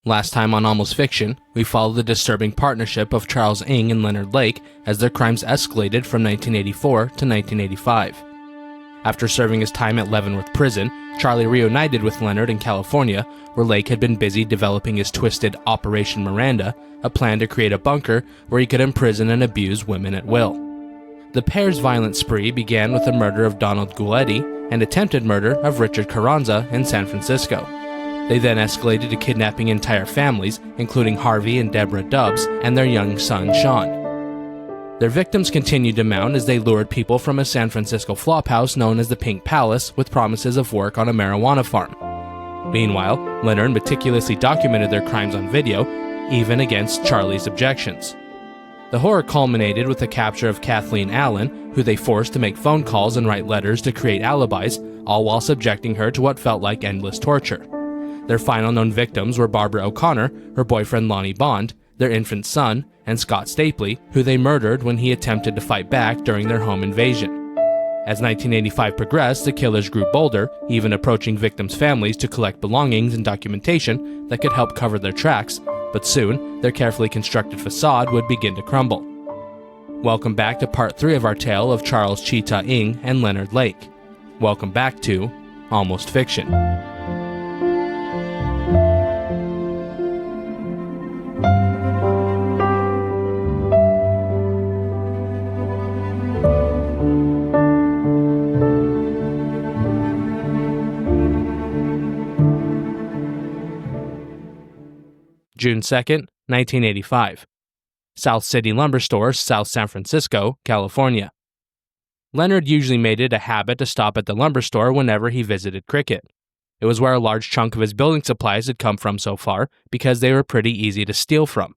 Last time on Almost Fiction, we followed the disturbing partnership of Charles Ng and Leonard Lake as their crimes escalated from 1984 to 1985. After serving his time at Leavenworth Prison, Charlie reunited with Leonard in California, where Lake had been busy developing his twisted Operation Miranda, a plan to create a bunker where he could imprison and abuse women at will. The pair's violent spree began with the murder of Donald Gouletti and attempted murder of Richard Carranza in San Francisco. They then escalated to kidnapping entire families, including Harvey and Deborah Dubbs and their young son, Sean. Their victims continued to mount as they lured people from a San Francisco flophouse known as the Pink Palace with promises of work on a marijuana farm. Meanwhile, Leonard meticulously documented their crimes on video, even against Charlie's objections. The horror culminated with the capture of Kathleen Allen, who they forced to make phone calls and write letters to create alibis, all while subjecting her to what felt like endless torture. Their final known victims were Barbara O'Connor, her boyfriend Lonnie Bond, their infant son, and Scott Stapley, who they murdered when he attempted to fight back during their home invasion. As 1985 progressed, the killers grew bolder, even approaching victims' families to collect belongings and documentation that could help cover their tracks, but soon, their carefully constructed facade would begin to crumble. Welcome back to part 3 of our tale of Charles Cheetah Ng and Leonard Lake. Welcome back to Almost Fiction. June 2nd, 1985. South City Lumber Store, South San Francisco, California. Leonard usually made it a habit to stop at the lumber store whenever he visited Cricket. It was where a large chunk of his building supplies had come from so far, because they were pretty easy to steal from.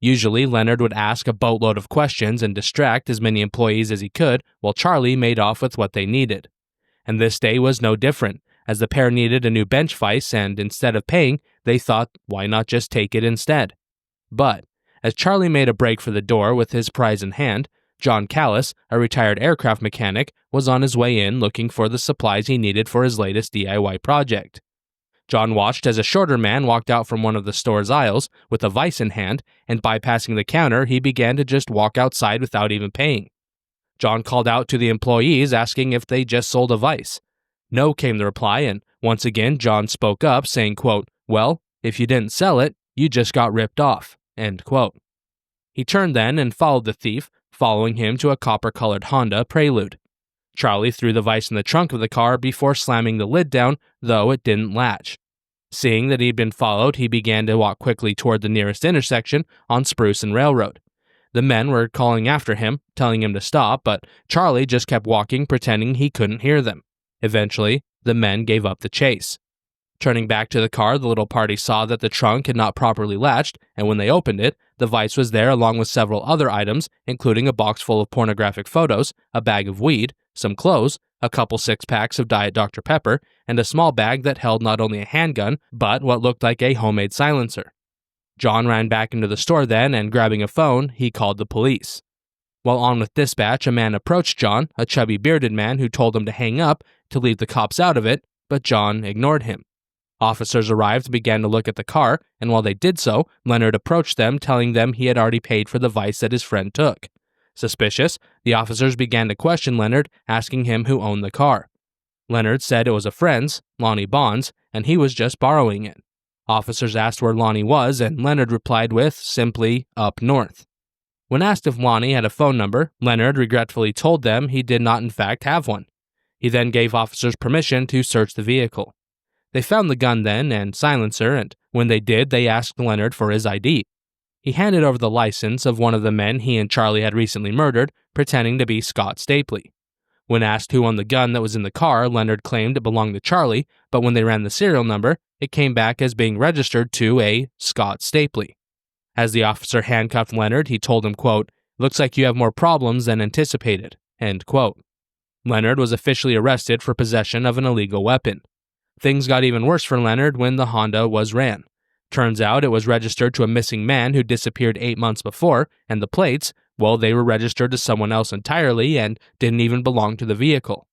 Usually, Leonard would ask a boatload of questions and distract as many employees as he could, while Charlie made off with what they needed. And this day was no different, as the pair needed a new bench vise, and instead of paying, they thought, why not just take it instead? But, as Charlie made a break for the door with his prize in hand, John Callis, a retired aircraft mechanic, was on his way in looking for the supplies he needed for his latest DIY project. John watched as a shorter man walked out from one of the store's aisles with a vise in hand, and bypassing the counter, he began to just walk outside without even paying. John called out to the employees asking if they just sold a vise. No, came the reply, and once again John spoke up saying, quote, "Well, if you didn't sell it, you just got ripped off," end quote. He turned then and followed the thief, following him to a copper-colored Honda Prelude. Charlie threw the vise in the trunk of the car before slamming the lid down, though it didn't latch. Seeing that he'd been followed, he began to walk quickly toward the nearest intersection on Spruce and Railroad. The men were calling after him, telling him to stop, but Charlie just kept walking, pretending he couldn't hear them. Eventually, the men gave up the chase. Turning back to the car, the little party saw that the trunk had not properly latched, and when they opened it, the vise was there along with several other items, including a box full of pornographic photos, a bag of weed, some clothes, a couple six-packs of Diet Dr. Pepper, and a small bag that held not only a handgun, but what looked like a homemade silencer. John ran back into the store then, and grabbing a phone, he called the police. While on with dispatch, a man approached John, a chubby bearded man who told him to hang up, to leave the cops out of it, but John ignored him. Officers arrived and began to look at the car, and while they did so, Leonard approached them, telling them he had already paid for the vise that his friend took. Suspicious, the officers began to question Leonard, asking him who owned the car. Leonard said it was a friend's, Lonnie Bond's, and he was just borrowing it. Officers asked where Lonnie was, and Leonard replied with, simply, up north. When asked if Lonnie had a phone number, Leonard regretfully told them he did not in fact have one. He then gave officers permission to search the vehicle. They found the gun then and silencer, and when they did, they asked Leonard for his ID. He handed over the license of one of the men he and Charlie had recently murdered, pretending to be Scott Stapley. When asked who owned the gun that was in the car, Leonard claimed it belonged to Charlie, but when they ran the serial number, it came back as being registered to a Scott Stapley. As the officer handcuffed Leonard, he told him, quote, "Looks like you have more problems than anticipated," end quote. Leonard was officially arrested for possession of an illegal weapon. Things got even worse for Leonard when the Honda was ran. Turns out it was registered to a missing man who disappeared 8 months before, and the plates, well, they were registered to someone else entirely and didn't even belong to the vehicle.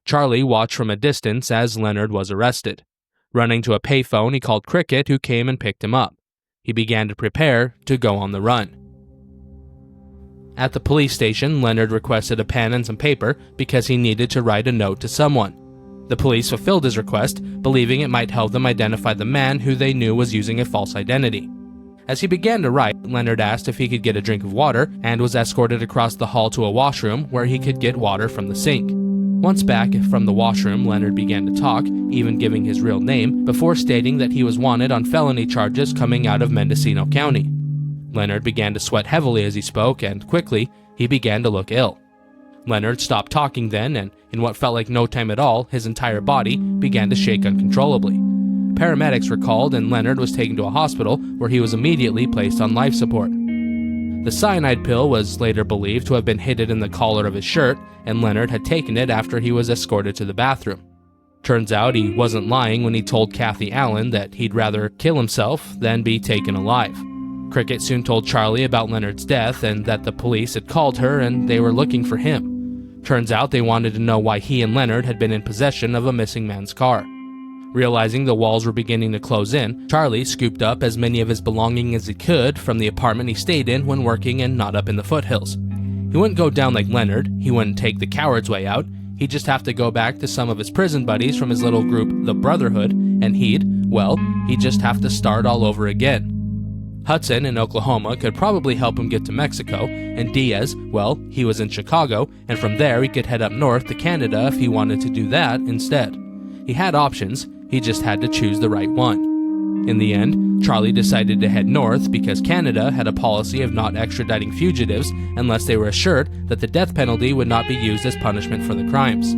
Charlie watched from a distance as Leonard was arrested. Running to a payphone, he called Cricket, who came and picked him up. He began to prepare to go on the run. At the police station, Leonard requested a pen and some paper because he needed to write a note to someone. The police fulfilled his request, believing it might help them identify the man who they knew was using a false identity. As he began to write, Leonard asked if he could get a drink of water and was escorted across the hall to a washroom where he could get water from the sink. Once back from the washroom, Leonard began to talk, even giving his real name, before stating that he was wanted on felony charges coming out of Mendocino County. Leonard began to sweat heavily as he spoke, and quickly, he began to look ill. Leonard stopped talking then, and in what felt like no time at all, his entire body began to shake uncontrollably. Paramedics were called, and Leonard was taken to a hospital where he was immediately placed on life support. The cyanide pill was later believed to have been hidden in the collar of his shirt, and Leonard had taken it after he was escorted to the bathroom. Turns out he wasn't lying when he told Kathy Allen that he'd rather kill himself than be taken alive. Cricket soon told Charlie about Leonard's death and that the police had called her and they were looking for him. Turns out they wanted to know why he and Leonard had been in possession of a missing man's car. Realizing the walls were beginning to close in, Charlie scooped up as many of his belongings as he could from the apartment he stayed in when working and not up in the foothills. He wouldn't go down like Leonard, he wouldn't take the coward's way out, he'd just have to go back to some of his prison buddies from his little group, the Brotherhood, and he'd just have to start all over again. Hudson in Oklahoma could probably help him get to Mexico, and Diaz, he was in Chicago, and from there he could head up north to Canada if he wanted to do that instead. He had options, he just had to choose the right one. In the end, Charlie decided to head north because Canada had a policy of not extraditing fugitives unless they were assured that the death penalty would not be used as punishment for the crimes.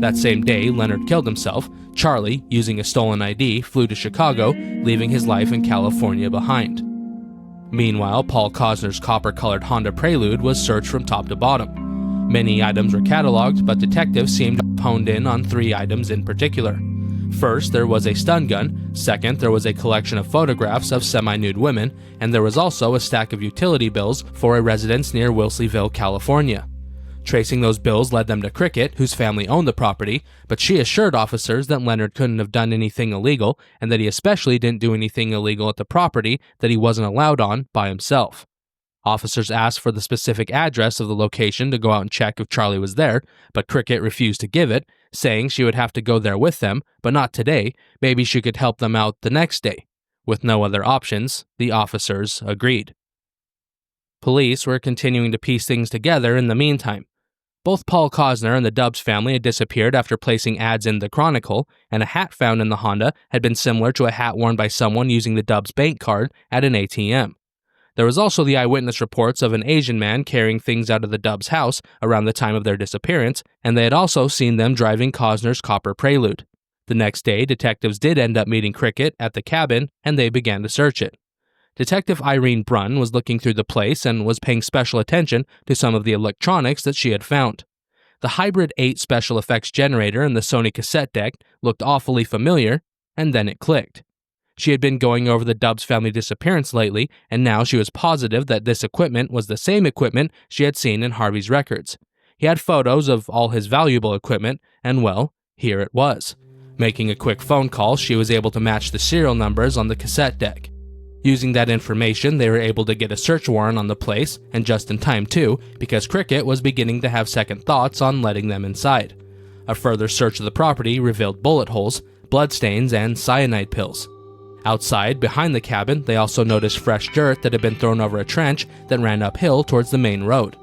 That same day, Leonard killed himself. Charlie, using a stolen ID, flew to Chicago, leaving his life in California behind. Meanwhile, Paul Cosner's copper-colored Honda Prelude was searched from top to bottom. Many items were cataloged, but detectives seemed honed in on 3 items in particular. First, there was a stun gun. Second, there was a collection of photographs of semi-nude women, and there was also a stack of utility bills for a residence near Wilseyville, California. Tracing those bills led them to Cricket, whose family owned the property, but she assured officers that Leonard couldn't have done anything illegal, and that he especially didn't do anything illegal at the property that he wasn't allowed on by himself. Officers asked for the specific address of the location to go out and check if Charlie was there, but Cricket refused to give it, saying she would have to go there with them, but not today, maybe she could help them out the next day. With no other options, the officers agreed. Police were continuing to piece things together in the meantime. Both Paul Cosner and the Dubs family had disappeared after placing ads in the Chronicle, and a hat found in the Honda had been similar to a hat worn by someone using the Dubs bank card at an ATM. There was also the eyewitness reports of an Asian man carrying things out of the Dubs' house around the time of their disappearance, and they had also seen them driving Cosner's copper Prelude. The next day, detectives did end up meeting Cricket at the cabin, and they began to search it. Detective Irene Brunn was looking through the place and was paying special attention to some of the electronics that she had found. The Hybrid 8 special effects generator and the Sony cassette deck looked awfully familiar, and then it clicked. She had been going over the Dubs family disappearance lately, and now she was positive that this equipment was the same equipment she had seen in Harvey's records. He had photos of all his valuable equipment, and here it was. Making a quick phone call, she was able to match the serial numbers on the cassette deck. Using that information, they were able to get a search warrant on the place, and just in time too, because Cricket was beginning to have second thoughts on letting them inside. A further search of the property revealed bullet holes, bloodstains, and cyanide pills. Outside, behind the cabin, they also noticed fresh dirt that had been thrown over a trench that ran uphill towards the main road.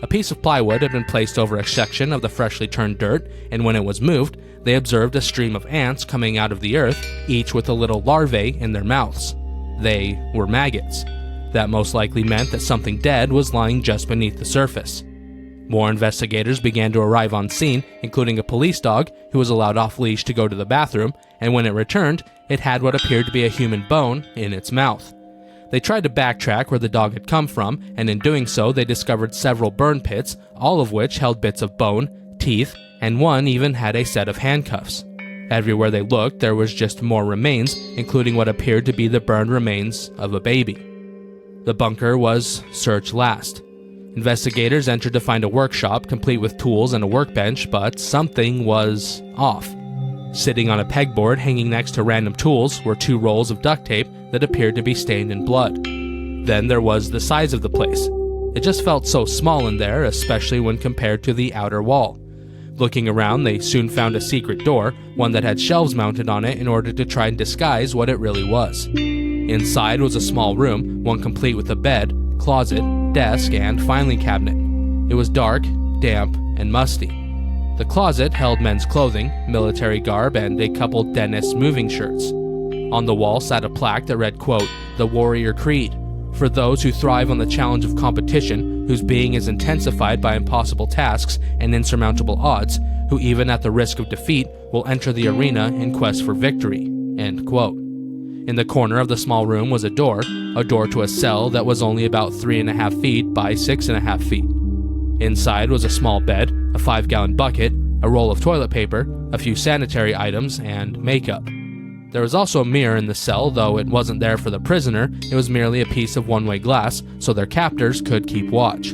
A piece of plywood had been placed over a section of the freshly turned dirt, and when it was moved, they observed a stream of ants coming out of the earth, each with a little larvae in their mouths. They were maggots. That most likely meant that something dead was lying just beneath the surface. More investigators began to arrive on scene, including a police dog who was allowed off-leash to go to the bathroom, and when it returned, it had what appeared to be a human bone in its mouth. They tried to backtrack where the dog had come from, and in doing so, they discovered several burn pits, all of which held bits of bone, teeth, and one even had a set of handcuffs. Everywhere they looked, there was just more remains, including what appeared to be the burned remains of a baby. The bunker was searched last. Investigators entered to find a workshop complete with tools and a workbench, but something was off. Sitting on a pegboard hanging next to random tools were 2 rolls of duct tape that appeared to be stained in blood. Then there was the size of the place. It just felt so small in there, especially when compared to the outer wall. Looking around, they soon found a secret door, one that had shelves mounted on it in order to try and disguise what it really was. Inside was a small room, one complete with a bed, closet, desk, and filing cabinet. It was dark, damp, and musty. The closet held men's clothing, military garb, and a couple dentist's moving shirts. On the wall sat a plaque that read, quote, "The Warrior Creed, for those who thrive on the challenge of competition, whose being is intensified by impossible tasks and insurmountable odds, who even at the risk of defeat will enter the arena in quest for victory," end quote. In the corner of the small room was a door to a cell that was only about 3.5 feet by 6.5 feet. Inside was a small bed, a 5-gallon bucket, a roll of toilet paper, a few sanitary items, and makeup. There was also a mirror in the cell, though it wasn't there for the prisoner, it was merely a piece of one-way glass so their captors could keep watch.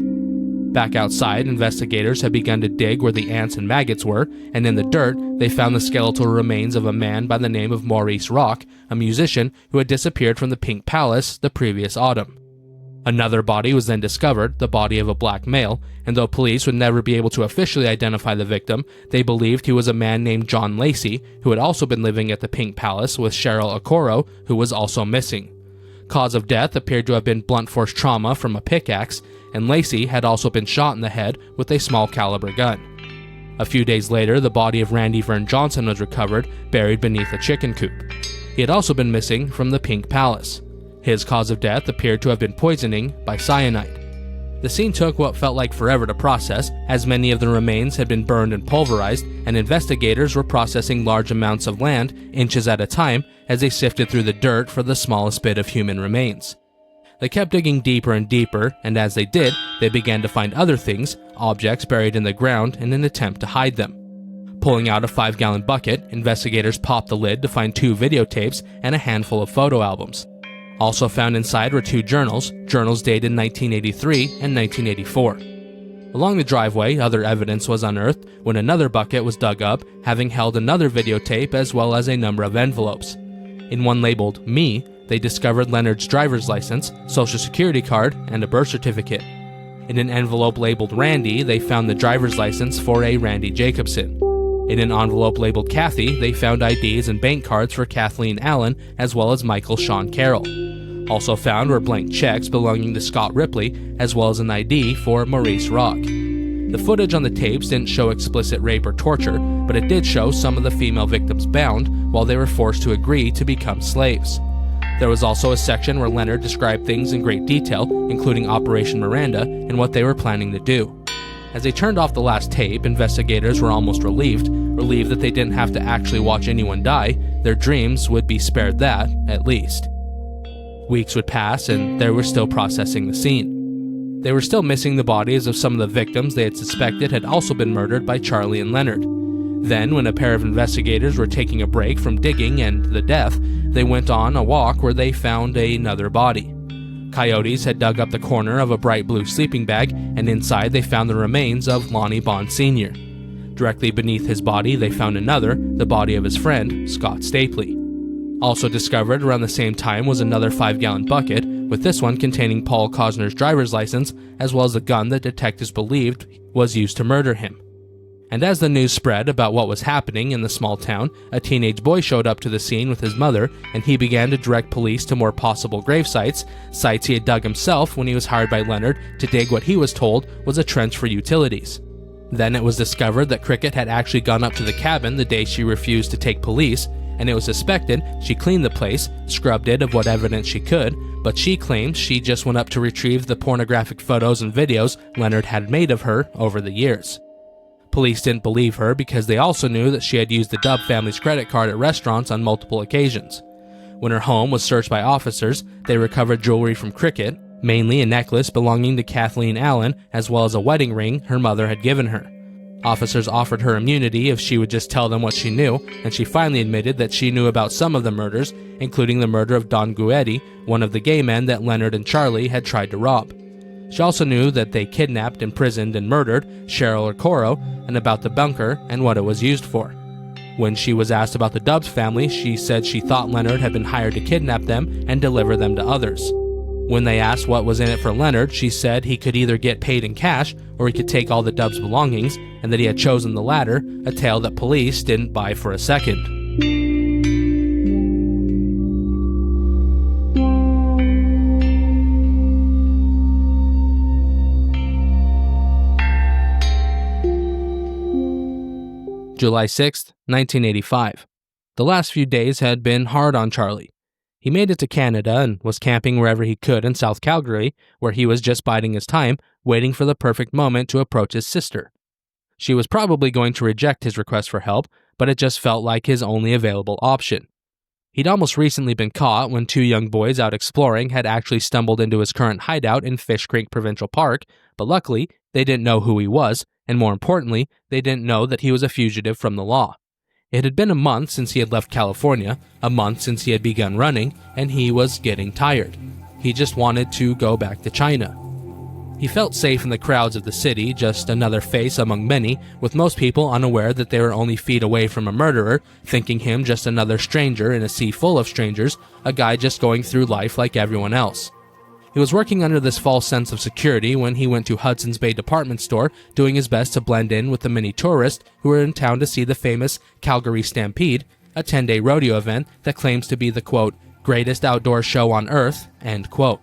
Back outside, investigators had begun to dig where the ants and maggots were, and in the dirt, they found the skeletal remains of a man by the name of Maurice Rock, a musician who had disappeared from the Pink Palace the previous autumn. Another body was then discovered, the body of a black male, and though police would never be able to officially identify the victim, they believed he was a man named John Lacey, who had also been living at the Pink Palace with Cheryl Okoro, who was also missing. Cause of death appeared to have been blunt force trauma from a pickaxe, and Lacey had also been shot in the head with a small caliber gun. A few days later, the body of Randy Vern Johnson was recovered, buried beneath a chicken coop. He had also been missing from the Pink Palace. His cause of death appeared to have been poisoning by cyanide. The scene took what felt like forever to process, as many of the remains had been burned and pulverized, and investigators were processing large amounts of land, inches at a time, as they sifted through the dirt for the smallest bit of human remains. They kept digging deeper and deeper, and as they did, they began to find other things, objects buried in the ground in an attempt to hide them. Pulling out a 5-gallon bucket, investigators popped the lid to find 2 videotapes and a handful of photo albums. Also found inside were 2 journals dated 1983 and 1984. Along the driveway, other evidence was unearthed when another bucket was dug up, having held another videotape as well as a number of envelopes. In one labeled Me, they discovered Leonard's driver's license, social security card, and a birth certificate. In an envelope labeled Randy, they found the driver's license for a Randy Jacobson. In an envelope labeled Kathy, they found IDs and bank cards for Kathleen Allen as well as Michael Sean Carroll. Also found were blank checks belonging to Scott Ripley as well as an ID for Maurice Rock. The footage on the tapes didn't show explicit rape or torture, but it did show some of the female victims bound while they were forced to agree to become slaves. There was also a section where Leonard described things in great detail, including Operation Miranda and what they were planning to do. As they turned off the last tape, investigators were almost relieved that they didn't have to actually watch anyone die. Their dreams would be spared that, at least. Weeks would pass, and they were still processing the scene. They were still missing the bodies of some of the victims they had suspected had also been murdered by Charlie and Leonard. Then, when a pair of investigators were taking a break from digging and the death, they went on a walk where they found another body. Coyotes had dug up the corner of a bright blue sleeping bag, and inside they found the remains of Lonnie Bond Sr. Directly beneath his body, they found another, the body of his friend, Scott Stapley. Also discovered around the same time was another 5-gallon bucket, with this one containing Paul Cosner's driver's license, as well as the gun that detectives believed was used to murder him. And as the news spread about what was happening in the small town, a teenage boy showed up to the scene with his mother, and he began to direct police to more possible grave sites he had dug himself when he was hired by Leonard to dig what he was told was a trench for utilities. Then it was discovered that Cricket had actually gone up to the cabin the day she refused to take police, and it was suspected she cleaned the place, scrubbed it of what evidence she could, but she claimed she just went up to retrieve the pornographic photos and videos Leonard had made of her over the years. Police didn't believe her because they also knew that she had used the Dubb family's credit card at restaurants on multiple occasions. When her home was searched by officers, they recovered jewelry from Cricket, mainly a necklace belonging to Kathleen Allen, as well as a wedding ring her mother had given her. Officers offered her immunity if she would just tell them what she knew, and she finally admitted that she knew about some of the murders, including the murder of Don Guetti, one of the gay men that Leonard and Charlie had tried to rob. She also knew that they kidnapped, imprisoned, and murdered Cheryl Okoro, and about the bunker and what it was used for. When she was asked about the Dubs family, she said she thought Leonard had been hired to kidnap them and deliver them to others. When they asked what was in it for Leonard, she said he could either get paid in cash or he could take all the Dubs' belongings, and that he had chosen the latter, a tale that police didn't buy for a second. July 6, 1985. The last few days had been hard on Charlie. He made it to Canada and was camping wherever he could in South Calgary, where he was just biding his time, waiting for the perfect moment to approach his sister. She was probably going to reject his request for help, but it just felt like his only available option. He'd almost recently been caught when two young boys out exploring had actually stumbled into his current hideout in Fish Creek Provincial Park, but luckily, they didn't know who he was, and more importantly, they didn't know that he was a fugitive from the law. It had been a month since he had left California, a month since he had begun running, and he was getting tired. He just wanted to go back to China. He felt safe in the crowds of the city, just another face among many, with most people unaware that they were only feet away from a murderer, thinking him just another stranger in a sea full of strangers, a guy just going through life like everyone else. He was working under this false sense of security when he went to Hudson's Bay department store, doing his best to blend in with the many tourists who were in town to see the famous Calgary Stampede, a 10-day rodeo event that claims to be the, quote, greatest outdoor show on earth, end quote.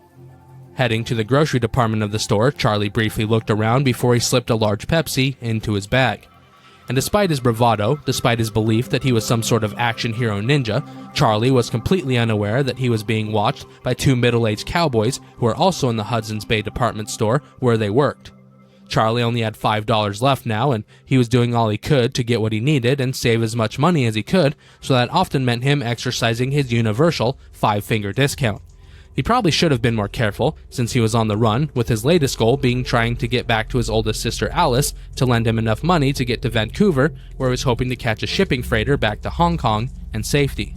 Heading to the grocery department of the store, Charlie briefly looked around before he slipped a large Pepsi into his bag. And despite his bravado, despite his belief that he was some sort of action hero ninja, Charlie was completely unaware that he was being watched by two middle-aged cowboys who were also in the Hudson's Bay department store where they worked. Charlie only had $5 left now, and he was doing all he could to get what he needed and save as much money as he could, so that often meant him exercising his universal five-finger discount. He probably should have been more careful, since he was on the run, with his latest goal being trying to get back to his oldest sister Alice to lend him enough money to get to Vancouver, where he was hoping to catch a shipping freighter back to Hong Kong and safety.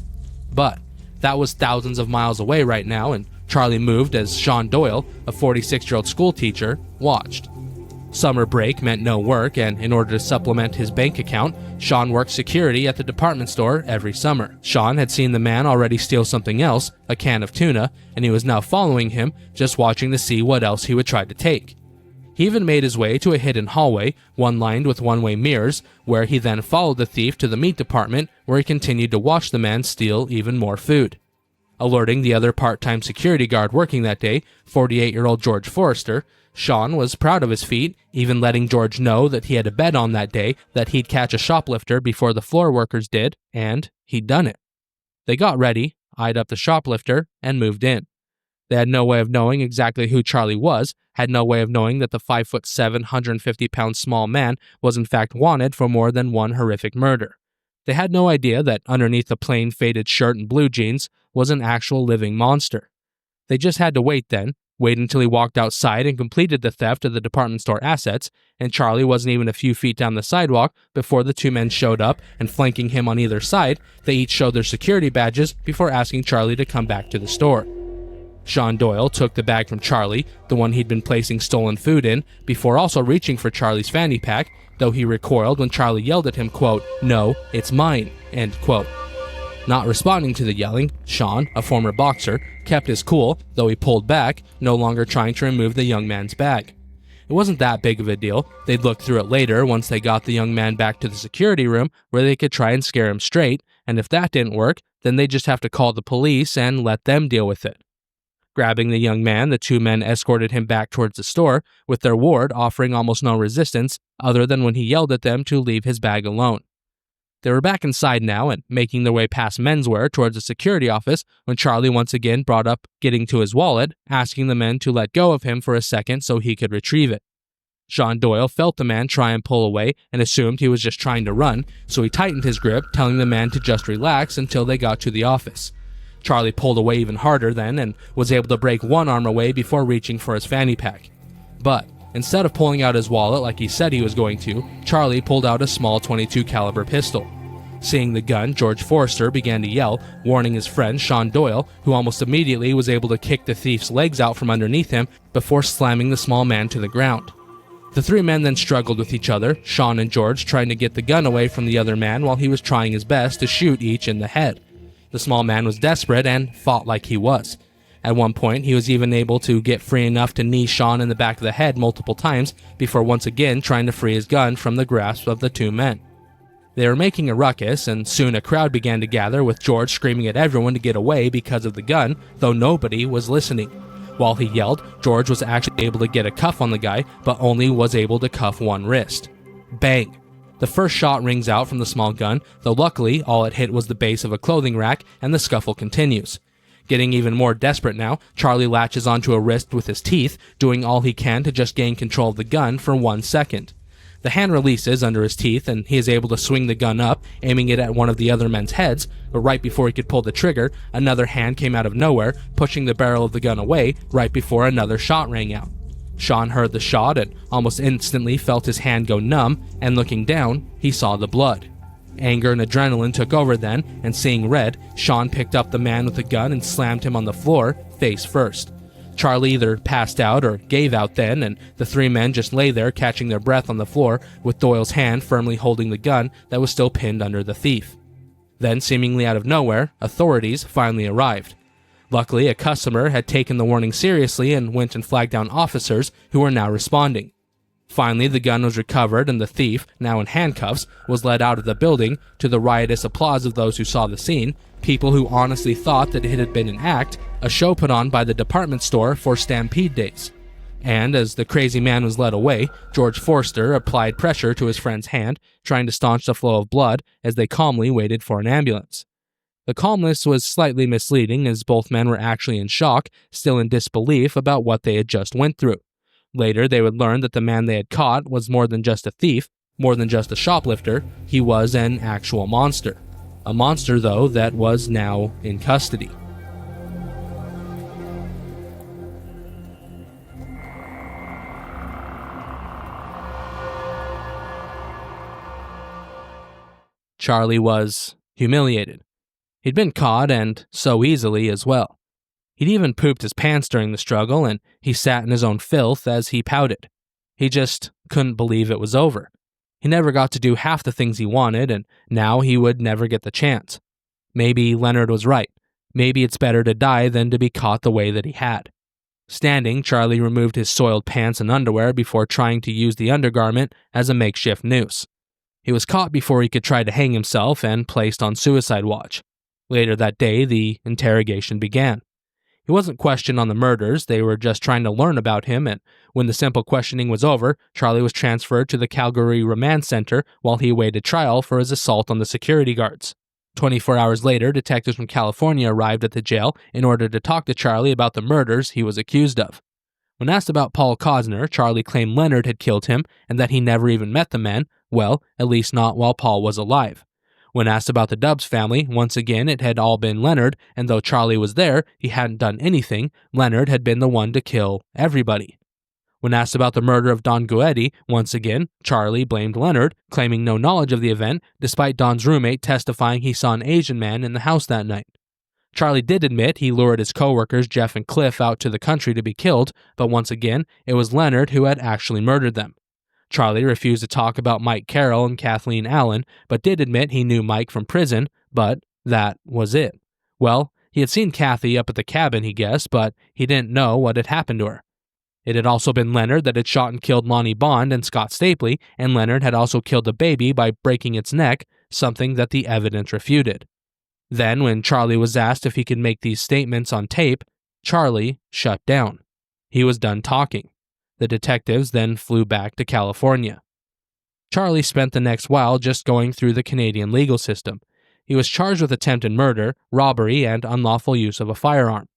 But that was thousands of miles away right now, and Charlie moved as Sean Doyle, a 46-year-old school teacher, watched. Summer break meant no work, and in order to supplement his bank account, Sean worked security at the department store every summer. Sean had seen the man already steal something else, a can of tuna, and he was now following him, just watching to see what else he would try to take. He even made his way to a hidden hallway, one lined with one-way mirrors, where he then followed the thief to the meat department, where he continued to watch the man steal even more food. Alerting the other part-time security guard working that day, 48-year-old George Forrester, Sean was proud of his feat, even letting George know that he had a bet on that day that he'd catch a shoplifter before the floor workers did, and he'd done it. They got ready, eyed up the shoplifter, and moved in. They had no way of knowing exactly who Charlie was, had no way of knowing that the 5'7", 150-pound small man was in fact wanted for more than one horrific murder. They had no idea that underneath the plain faded shirt and blue jeans was an actual living monster. They just had to wait then, wait until he walked outside and completed the theft of the department store assets, and Charlie wasn't even a few feet down the sidewalk before the two men showed up, and flanking him on either side, they each showed their security badges before asking Charlie to come back to the store. Sean Doyle took the bag from Charlie, the one he'd been placing stolen food in, before also reaching for Charlie's fanny pack, though he recoiled when Charlie yelled at him, quote, "No, it's mine," end quote. Not responding to the yelling, Sean, a former boxer, kept his cool, though he pulled back, no longer trying to remove the young man's bag. It wasn't that big of a deal. They'd look through it later once they got the young man back to the security room where they could try and scare him straight, and if that didn't work, then they'd just have to call the police and let them deal with it. Grabbing the young man, the two men escorted him back towards the store, with their ward offering almost no resistance other than when he yelled at them to leave his bag alone. They were back inside now and making their way past menswear towards the security office when Charlie once again brought up getting to his wallet, asking the men to let go of him for a second so he could retrieve it. Sean Doyle felt the man try and pull away and assumed he was just trying to run, so he tightened his grip, telling the man to just relax until they got to the office. Charlie pulled away even harder then and was able to break one arm away before reaching for his fanny pack. But instead of pulling out his wallet like he said he was going to, Charlie pulled out a small .22 caliber pistol. Seeing the gun, George Forrester began to yell, warning his friend Sean Doyle, who almost immediately was able to kick the thief's legs out from underneath him before slamming the small man to the ground. The three men then struggled with each other, Sean and George trying to get the gun away from the other man while he was trying his best to shoot each in the head. The small man was desperate and fought like he was. At one point, he was even able to get free enough to knee Sean in the back of the head multiple times before once again trying to free his gun from the grasp of the two men. They were making a ruckus, and soon a crowd began to gather, with George screaming at everyone to get away because of the gun, though nobody was listening. While he yelled, George was actually able to get a cuff on the guy, but only was able to cuff one wrist. Bang! The first shot rings out from the small gun, though luckily all it hit was the base of a clothing rack, and the scuffle continues. Getting even more desperate now, Charlie latches onto a wrist with his teeth, doing all he can to just gain control of the gun for 1 second. The hand releases under his teeth, and he is able to swing the gun up, aiming it at one of the other men's heads, but right before he could pull the trigger, another hand came out of nowhere, pushing the barrel of the gun away right before another shot rang out. Sean heard the shot and almost instantly felt his hand go numb, and looking down, he saw the blood. Anger and adrenaline took over then, and seeing red, Sean picked up the man with the gun and slammed him on the floor, face first. Charlie either passed out or gave out then, and the three men just lay there catching their breath on the floor, with Doyle's hand firmly holding the gun that was still pinned under the thief. Then, seemingly out of nowhere, authorities finally arrived. Luckily, a customer had taken the warning seriously and went and flagged down officers who were now responding. Finally, the gun was recovered, and the thief, now in handcuffs, was led out of the building, to the riotous applause of those who saw the scene, people who honestly thought that it had been an act, a show put on by the department store for Stampede Days. And as the crazy man was led away, George Forster applied pressure to his friend's hand, trying to staunch the flow of blood as they calmly waited for an ambulance. The calmness was slightly misleading, as both men were actually in shock, still in disbelief about what they had just went through. Later, they would learn that the man they had caught was more than just a thief, more than just a shoplifter. He was an actual monster. A monster, though, that was now in custody. Charlie was humiliated. He'd been caught, and so easily as well. He'd even pooped his pants during the struggle, and he sat in his own filth as he pouted. He just couldn't believe it was over. He never got to do half the things he wanted, and now he would never get the chance. Maybe Leonard was right. Maybe it's better to die than to be caught the way that he had. Standing, Charlie removed his soiled pants and underwear before trying to use the undergarment as a makeshift noose. He was caught before he could try to hang himself and placed on suicide watch. Later that day, the interrogation began. He wasn't questioned on the murders, they were just trying to learn about him, and when the simple questioning was over, Charlie was transferred to the Calgary Remand Center while he awaited trial for his assault on the security guards. 24 hours later, detectives from California arrived at the jail in order to talk to Charlie about the murders he was accused of. When asked about Paul Cosner, Charlie claimed Leonard had killed him and that he never even met the man, well, at least not while Paul was alive. When asked about the Dubs family, once again it had all been Leonard, and though Charlie was there, he hadn't done anything. Leonard had been the one to kill everybody. When asked about the murder of Don Guetti, once again, Charlie blamed Leonard, claiming no knowledge of the event, despite Don's roommate testifying he saw an Asian man in the house that night. Charlie did admit he lured his co-workers Jeff and Cliff out to the country to be killed, but once again, it was Leonard who had actually murdered them. Charlie refused to talk about Mike Carroll and Kathleen Allen, but did admit he knew Mike from prison, but that was it. Well, he had seen Kathy up at the cabin, he guessed, but he didn't know what had happened to her. It had also been Leonard that had shot and killed Lonnie Bond and Scott Stapley, and Leonard had also killed the baby by breaking its neck, something that the evidence refuted. Then, when Charlie was asked if he could make these statements on tape, Charlie shut down. He was done talking. The detectives then flew back to California. Charlie spent the next while just going through the Canadian legal system. He was charged with attempted murder, robbery, and unlawful use of a firearm.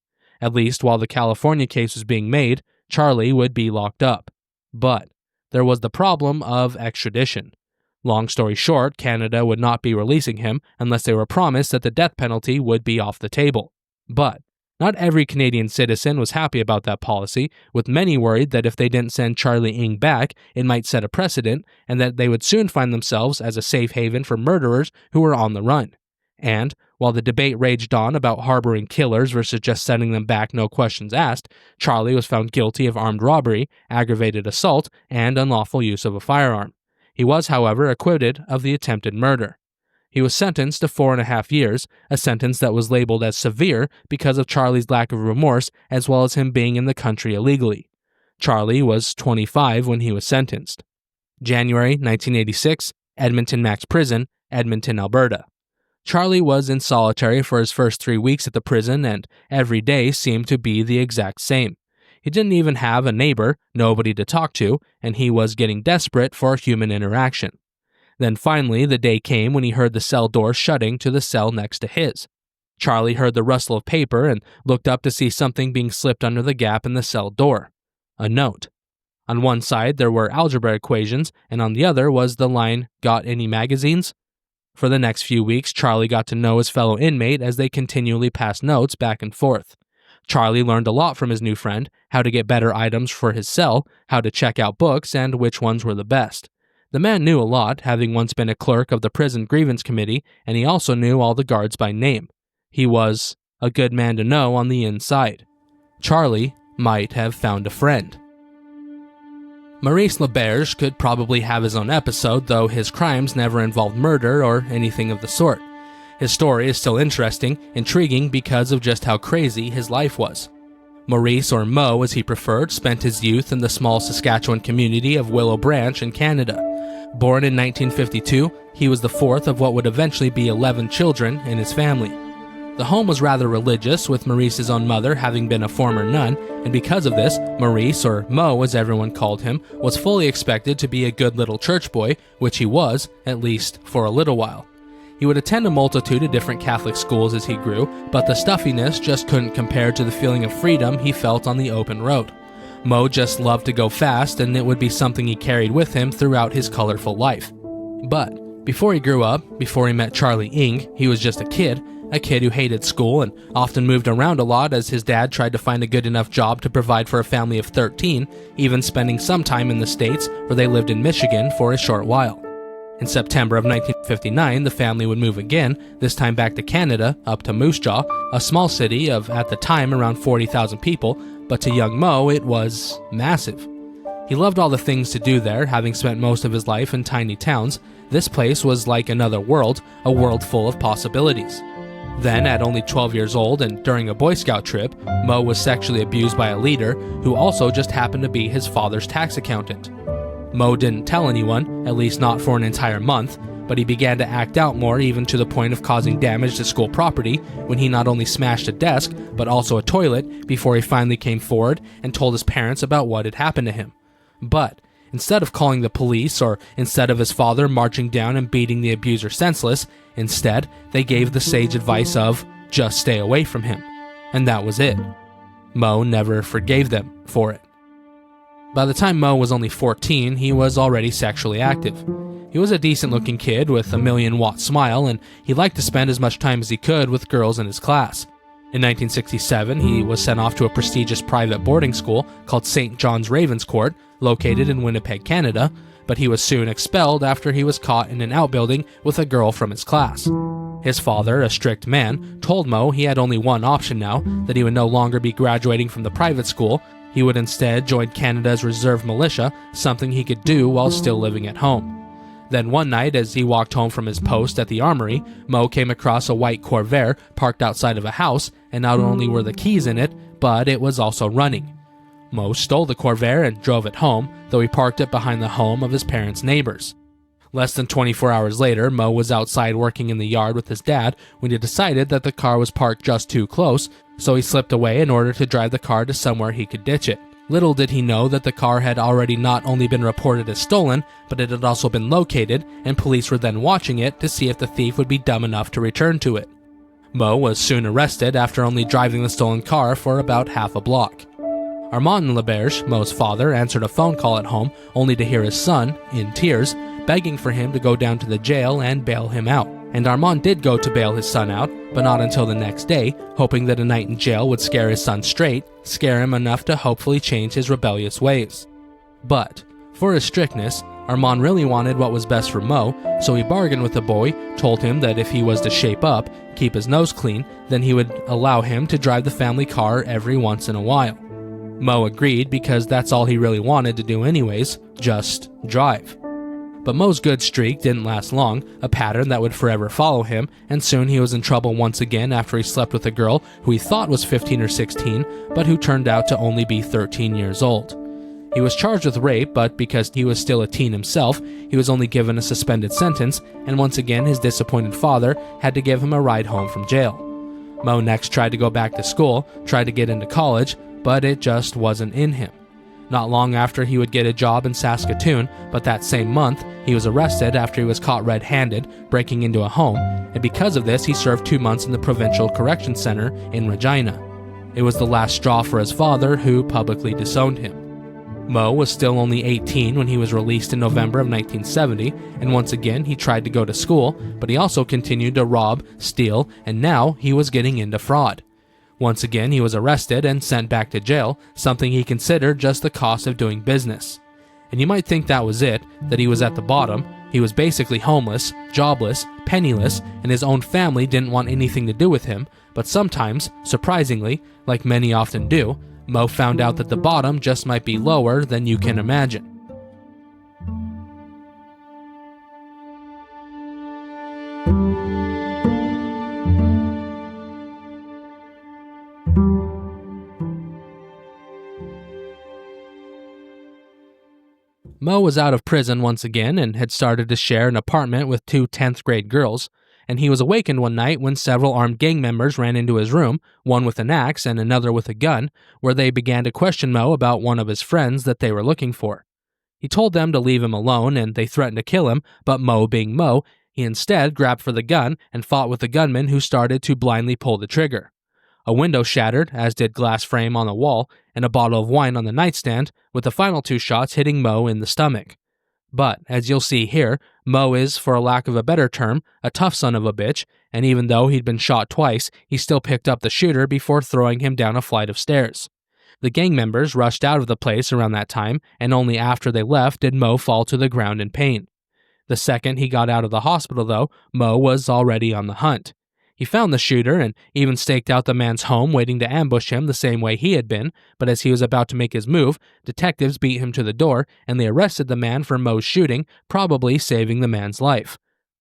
At least while the California case was being made, Charlie would be locked up. But there was the problem of extradition. Long story short, Canada would not be releasing him unless they were promised that the death penalty would be off the table. But not every Canadian citizen was happy about that policy, with many worried that if they didn't send Charlie Ng back, it might set a precedent, and that they would soon find themselves as a safe haven for murderers who were on the run. And, while the debate raged on about harboring killers versus just sending them back no questions asked, Charlie was found guilty of armed robbery, aggravated assault, and unlawful use of a firearm. He was, however, acquitted of the attempted murder. He was sentenced to 4.5 years, a sentence that was labeled as severe because of Charlie's lack of remorse as well as him being in the country illegally. Charlie was 25 when he was sentenced. January 1986, Edmonton Max Prison, Edmonton, Alberta. Charlie was in solitary for his first 3 weeks at the prison, and every day seemed to be the exact same. He didn't even have a neighbor, nobody to talk to, and he was getting desperate for human interaction. Then finally, the day came when he heard the cell door shutting to the cell next to his. Charlie heard the rustle of paper and looked up to see something being slipped under the gap in the cell door. A note. On one side there were algebra equations, and on the other was the line, "Got any magazines?" For the next few weeks, Charlie got to know his fellow inmate as they continually passed notes back and forth. Charlie learned a lot from his new friend, how to get better items for his cell, how to check out books, and which ones were the best. The man knew a lot, having once been a clerk of the prison grievance committee, and he also knew all the guards by name. He was a good man to know on the inside. Charlie might have found a friend. Maurice LeBerge could probably have his own episode, though his crimes never involved murder or anything of the sort. His story is still interesting, intriguing because of just how crazy his life was. Maurice, or Mo as he preferred, spent his youth in the small Saskatchewan community of Willow Branch in Canada. Born in 1952, he was the fourth of what would eventually be 11 children in his family. The home was rather religious, with Maurice's own mother having been a former nun, and because of this, Maurice, or Mo as everyone called him, was fully expected to be a good little church boy, which he was, at least for a little while. He would attend a multitude of different Catholic schools as he grew, but the stuffiness just couldn't compare to the feeling of freedom he felt on the open road. Mo just loved to go fast, and it would be something he carried with him throughout his colorful life. But before he grew up, before he met Charlie Ng, he was just a kid who hated school and often moved around a lot as his dad tried to find a good enough job to provide for a family of 13, even spending some time in the States where they lived in Michigan for a short while. In September of 1959, the family would move again, this time back to Canada, up to Moose Jaw, a small city of, at the time, around 40,000 people, but to young Mo, it was massive. He loved all the things to do there, having spent most of his life in tiny towns. This place was like another world, a world full of possibilities. Then, at only 12 years old and during a Boy Scout trip, Mo was sexually abused by a leader who also just happened to be his father's tax accountant. Mo didn't tell anyone, at least not for an entire month, but he began to act out more, even to the point of causing damage to school property when he not only smashed a desk, but also a toilet before he finally came forward and told his parents about what had happened to him. But instead of calling the police, or instead of his father marching down and beating the abuser senseless, instead, they gave the sage advice of, just stay away from him. And that was it. Mo never forgave them for it. By the time Mo was only 14, he was already sexually active. He was a decent-looking kid with a million-watt smile, and he liked to spend as much time as he could with girls in his class. In 1967, he was sent off to a prestigious private boarding school called St. John's Ravenscourt, located in Winnipeg, Canada, but he was soon expelled after he was caught in an outbuilding with a girl from his class. His father, a strict man, told Mo he had only one option now, that he would no longer be graduating from the private school. He would instead join Canada's reserve militia, something he could do while still living at home. Then one night, as he walked home from his post at the armory, Mo came across a white Corvair parked outside of a house, and not only were the keys in it, but it was also running. Mo stole the Corvair and drove it home, though he parked it behind the home of his parents' neighbors. Less than 24 hours later, Mo was outside working in the yard with his dad when he decided that the car was parked just too close, so he slipped away in order to drive the car to somewhere he could ditch it. Little did he know that the car had already not only been reported as stolen, but it had also been located, and police were then watching it to see if the thief would be dumb enough to return to it. Mo was soon arrested after only driving the stolen car for about half a block. Armand LeBerge, Mo's father, answered a phone call at home only to hear his son, in tears, begging for him to go down to the jail and bail him out. And Armand did go to bail his son out, but not until the next day, hoping that a night in jail would scare his son straight, scare him enough to hopefully change his rebellious ways. But, for his strictness, Armand really wanted what was best for Mo, so he bargained with the boy, told him that if he was to shape up, keep his nose clean, then he would allow him to drive the family car every once in a while. Mo agreed because that's all he really wanted to do anyways, just drive. But Mo's good streak didn't last long, a pattern that would forever follow him, and soon he was in trouble once again after he slept with a girl who he thought was 15 or 16, but who turned out to only be 13 years old. He was charged with rape, but because he was still a teen himself, he was only given a suspended sentence, and once again his disappointed father had to give him a ride home from jail. Mo next tried to go back to school, tried to get into college, but it just wasn't in him. Not long after, he would get a job in Saskatoon, but that same month, he was arrested after he was caught red-handed, breaking into a home, and because of this, he served 2 months in the Provincial Correction Center in Regina. It was the last straw for his father, who publicly disowned him. Mo was still only 18 when he was released in November of 1970, and once again he tried to go to school, but he also continued to rob, steal, and now he was getting into fraud. Once again he was arrested and sent back to jail, something he considered just the cost of doing business. And you might think that was it, that he was at the bottom. He was basically homeless, jobless, penniless, and his own family didn't want anything to do with him, but sometimes, surprisingly, like many often do, Mo found out that the bottom just might be lower than you can imagine. Mo was out of prison once again and had started to share an apartment with 2 10th grade girls, and he was awakened one night when several armed gang members ran into his room, one with an axe and another with a gun, where they began to question Mo about one of his friends that they were looking for. He told them to leave him alone, and they threatened to kill him, but Mo being Mo, he instead grabbed for the gun and fought with the gunman, who started to blindly pull the trigger. A window shattered, as did glass frame on the wall, and a bottle of wine on the nightstand, with the final 2 shots hitting Mo in the stomach. But, as you'll see here, Mo is, for a lack of a better term, a tough son of a bitch, and even though he'd been shot twice, he still picked up the shooter before throwing him down a flight of stairs. The gang members rushed out of the place around that time, and only after they left did Mo fall to the ground in pain. The second he got out of the hospital, though, Mo was already on the hunt. He found the shooter and even staked out the man's home, waiting to ambush him the same way he had been, but as he was about to make his move, detectives beat him to the door and they arrested the man for Mo's shooting, probably saving the man's life.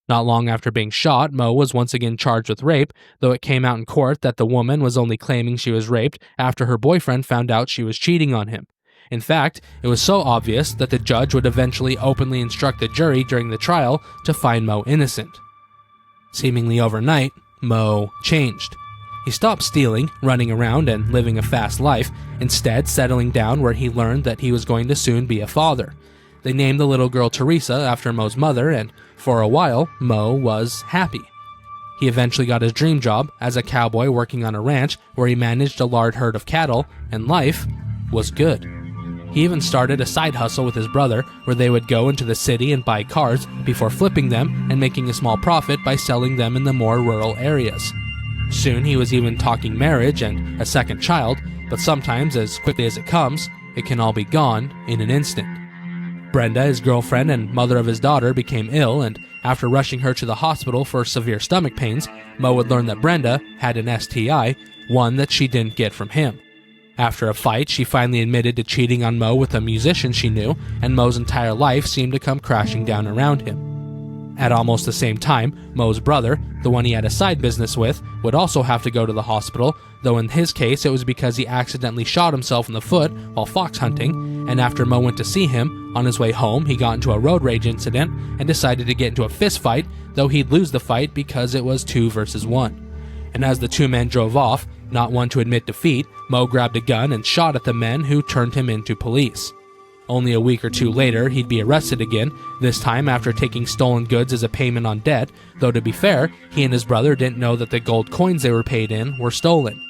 Not long after being shot, Mo was once again charged with rape, though it came out in court that the woman was only claiming she was raped after her boyfriend found out she was cheating on him. In fact, it was so obvious that the judge would eventually openly instruct the jury during the trial to find Mo innocent. Seemingly overnight, Mo changed. He stopped stealing, running around, and living a fast life, instead settling down where he learned that he was going to soon be a father. They named the little girl Teresa after Mo's mother, and for a while, Mo was happy. He eventually got his dream job as a cowboy working on a ranch where he managed a large herd of cattle, and life was good. He even started a side hustle with his brother where they would go into the city and buy cars before flipping them and making a small profit by selling them in the more rural areas. Soon he was even talking marriage and a second child, but sometimes, as quickly as it comes, it can all be gone in an instant. Brenda, his girlfriend and mother of his daughter, became ill, and after rushing her to the hospital for severe stomach pains, Mo would learn that Brenda had an STI, one that she didn't get from him. After a fight, she finally admitted to cheating on Mo with a musician she knew, and Mo's entire life seemed to come crashing down around him. At almost the same time, Mo's brother, the one he had a side business with, would also have to go to the hospital, though in his case it was because he accidentally shot himself in the foot while fox hunting, and after Mo went to see him, on his way home he got into a road rage incident and decided to get into a fist fight, though he'd lose the fight because it was 2 versus 1. And as the 2 men drove off, not one to admit defeat, Mo grabbed a gun and shot at the men, who turned him into police. Only a week or 2 later, he'd be arrested again, this time after taking stolen goods as a payment on debt, though to be fair, he and his brother didn't know that the gold coins they were paid in were stolen.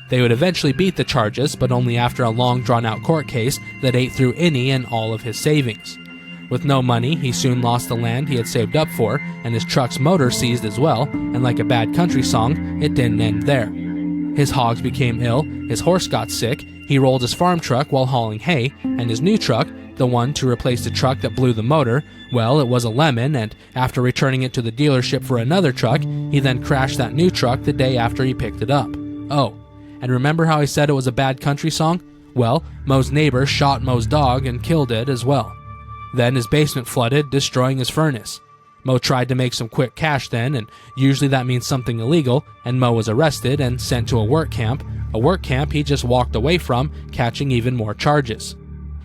They would eventually beat the charges, but only after a long drawn-out court case that ate through any and all of his savings. With no money, he soon lost the land he had saved up for, and his truck's motor seized as well, and like a bad country song, it didn't end there. His hogs became ill, his horse got sick, he rolled his farm truck while hauling hay, and his new truck, the one to replace the truck that blew the motor, well, it was a lemon, and after returning it to the dealership for another truck, he then crashed that new truck the day after he picked it up. Oh, and remember how I said it was a bad country song? Well, Mo's neighbor shot Mo's dog and killed it as well. Then his basement flooded, destroying his furnace. Mo tried to make some quick cash then, and usually that means something illegal, and Mo was arrested and sent to a work camp he just walked away from, catching even more charges.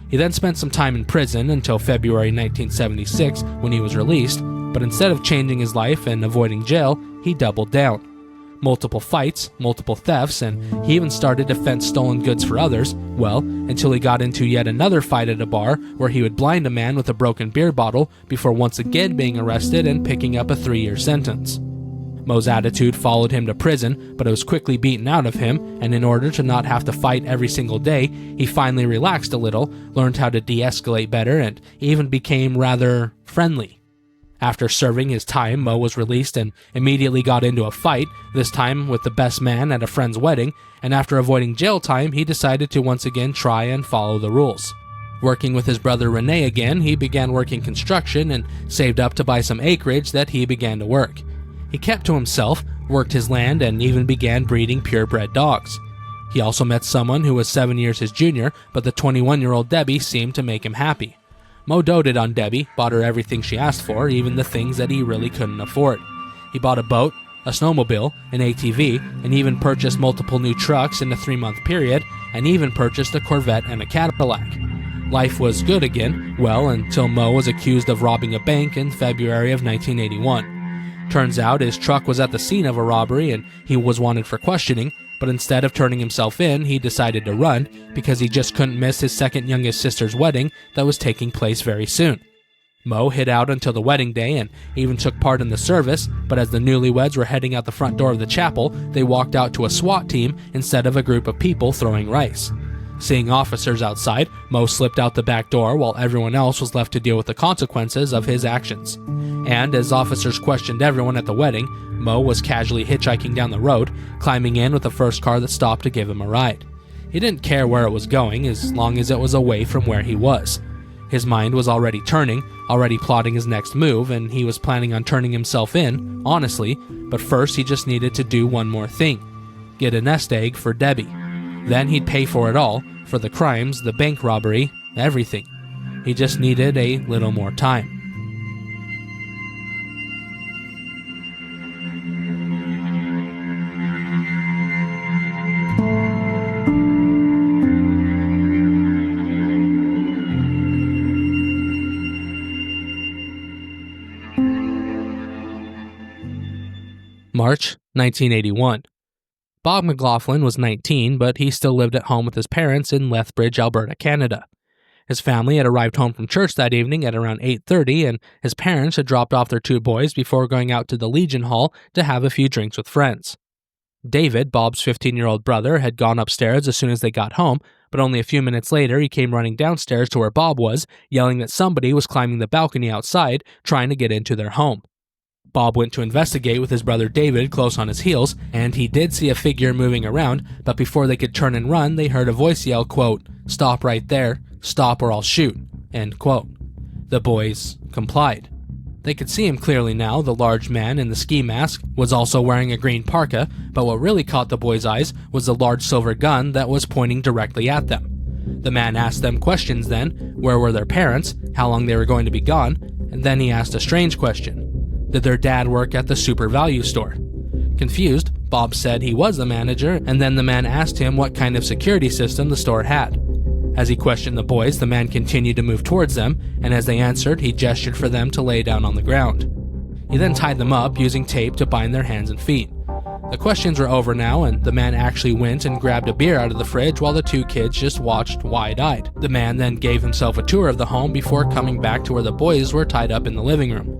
He then spent some time in prison until February 1976 when he was released, but instead of changing his life and avoiding jail, he doubled down. Multiple fights, multiple thefts, and he even started to fence stolen goods for others, well, until he got into yet another fight at a bar where he would blind a man with a broken beer bottle before once again being arrested and picking up a 3-year sentence. Mo's attitude followed him to prison, but it was quickly beaten out of him, and in order to not have to fight every single day, he finally relaxed a little, learned how to de-escalate better, and even became rather friendly. After serving his time, Mo was released and immediately got into a fight, this time with the best man at a friend's wedding, and after avoiding jail time, he decided to once again try and follow the rules. Working with his brother Rene again, he began working construction and saved up to buy some acreage that he began to work. He kept to himself, worked his land, and even began breeding purebred dogs. He also met someone who was 7 years his junior, but the 21-year-old Debbie seemed to make him happy. Mo doted on Debbie, bought her everything she asked for, even the things that he really couldn't afford. He bought a boat, a snowmobile, an ATV, and even purchased multiple new trucks in a 3-month period, and even purchased a Corvette and a Cadillac. Life was good again, well, until Mo was accused of robbing a bank in February of 1981. Turns out his truck was at the scene of a robbery and he was wanted for questioning, but instead of turning himself in, he decided to run because he just couldn't miss his second youngest sister's wedding that was taking place very soon. Mo hid out until the wedding day and even took part in the service, but as the newlyweds were heading out the front door of the chapel, they walked out to a SWAT team instead of a group of people throwing rice. Seeing officers outside, Mo slipped out the back door while everyone else was left to deal with the consequences of his actions. And as officers questioned everyone at the wedding, Mo was casually hitchhiking down the road, climbing in with the first car that stopped to give him a ride. He didn't care where it was going as long as it was away from where he was. His mind was already turning, already plotting his next move, and he was planning on turning himself in, honestly, but first he just needed to do one more thing: get a nest egg for Debbie. Then he'd pay for it all, for the crimes, the bank robbery, everything. He just needed a little more time. March 1981. Bob McLaughlin was 19, but he still lived at home with his parents in Lethbridge, Alberta, Canada. His family had arrived home from church that evening at around 8:30, and his parents had dropped off their 2 boys before going out to the Legion Hall to have a few drinks with friends. David, Bob's 15-year-old brother, had gone upstairs as soon as they got home, but only a few minutes later he came running downstairs to where Bob was, yelling that somebody was climbing the balcony outside, trying to get into their home. Bob went to investigate with his brother David close on his heels, and he did see a figure moving around, but before they could turn and run, they heard a voice yell, quote, "Stop right there, stop or I'll shoot," end quote. The boys complied. They could see him clearly now. The large man in the ski mask was also wearing a green parka, but what really caught the boys' eyes was the large silver gun that was pointing directly at them. The man asked them questions then: where were their parents, how long they were going to be gone, and then he asked a strange question. Did their dad work at the Super Value store? Confused, Bob said he was the manager, and then the man asked him what kind of security system the store had. As he questioned the boys, the man continued to move towards them, and as they answered, he gestured for them to lay down on the ground. He then tied them up using tape to bind their hands and feet. The questions were over now, and the man actually went and grabbed a beer out of the fridge while the 2 kids just watched wide-eyed. The man then gave himself a tour of the home before coming back to where the boys were tied up in the living room.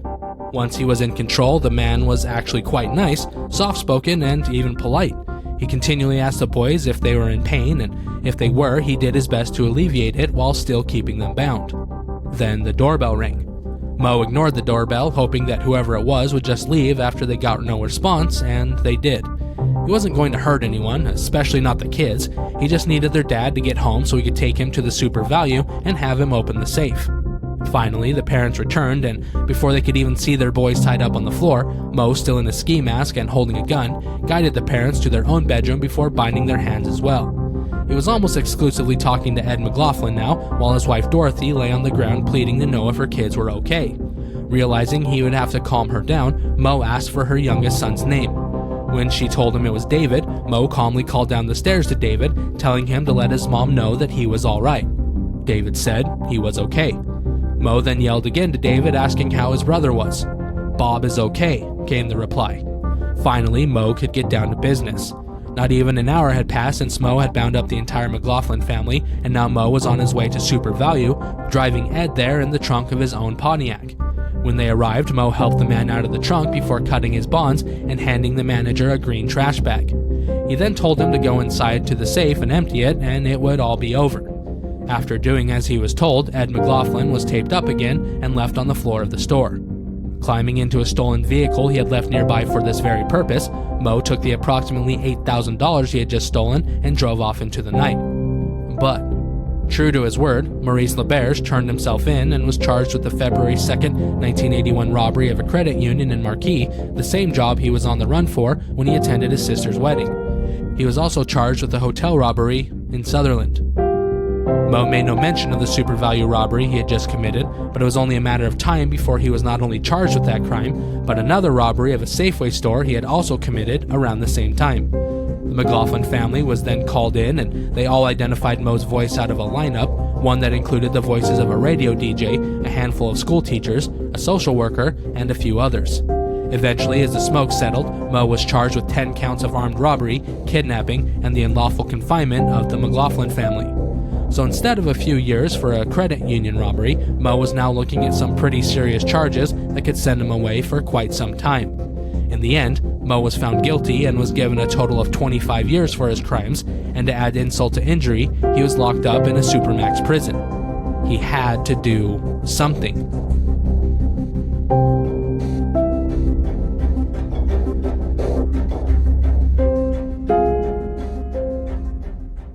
Once he was in control, the man was actually quite nice, soft-spoken, and even polite. He continually asked the boys if they were in pain, and if they were, he did his best to alleviate it while still keeping them bound. Then the doorbell rang. Mo ignored the doorbell, hoping that whoever it was would just leave after they got no response, and they did. He wasn't going to hurt anyone, especially not the kids. He just needed their dad to get home so he could take him to the super value and have him open the safe. Finally, the parents returned, and before they could even see their boys tied up on the floor, Mo, still in a ski mask and holding a gun, guided the parents to their own bedroom before binding their hands as well. He was almost exclusively talking to Ed McLaughlin now, while his wife Dorothy lay on the ground pleading to know if her kids were okay. Realizing he would have to calm her down, Mo asked for her youngest son's name. When she told him it was David, Mo calmly called down the stairs to David, telling him to let his mom know that he was alright. David said he was okay. Mo then yelled again to David, asking how his brother was. "Bob is okay," came the reply. Finally, Mo could get down to business. Not even an hour had passed since Mo had bound up the entire McLaughlin family, and now Mo was on his way to Super Value, driving Ed there in the trunk of his own Pontiac. When they arrived, Mo helped the man out of the trunk before cutting his bonds and handing the manager a green trash bag. He then told him to go inside to the safe and empty it, and it would all be over. After doing as he was told, Ed McLaughlin was taped up again and left on the floor of the store. Climbing into a stolen vehicle he had left nearby for this very purpose, Mo took the approximately $8,000 he had just stolen and drove off into the night. But, true to his word, Maurice LeBerge turned himself in and was charged with the February 2nd, 1981 robbery of a credit union in Marquis, the same job he was on the run for when he attended his sister's wedding. He was also charged with a hotel robbery in Sutherland. Mo made no mention of the super value robbery he had just committed, but it was only a matter of time before he was not only charged with that crime, but another robbery of a Safeway store he had also committed around the same time. The McLaughlin family was then called in, and they all identified Mo's voice out of a lineup, one that included the voices of a radio DJ, a handful of school teachers, a social worker, and a few others. Eventually, as the smoke settled, Mo was charged with 10 counts of armed robbery, kidnapping, and the unlawful confinement of the McLaughlin family. So instead of a few years for a credit union robbery, Mo was now looking at some pretty serious charges that could send him away for quite some time. In the end, Mo was found guilty and was given a total of 25 years for his crimes, and to add insult to injury, he was locked up in a supermax prison. He had to do something.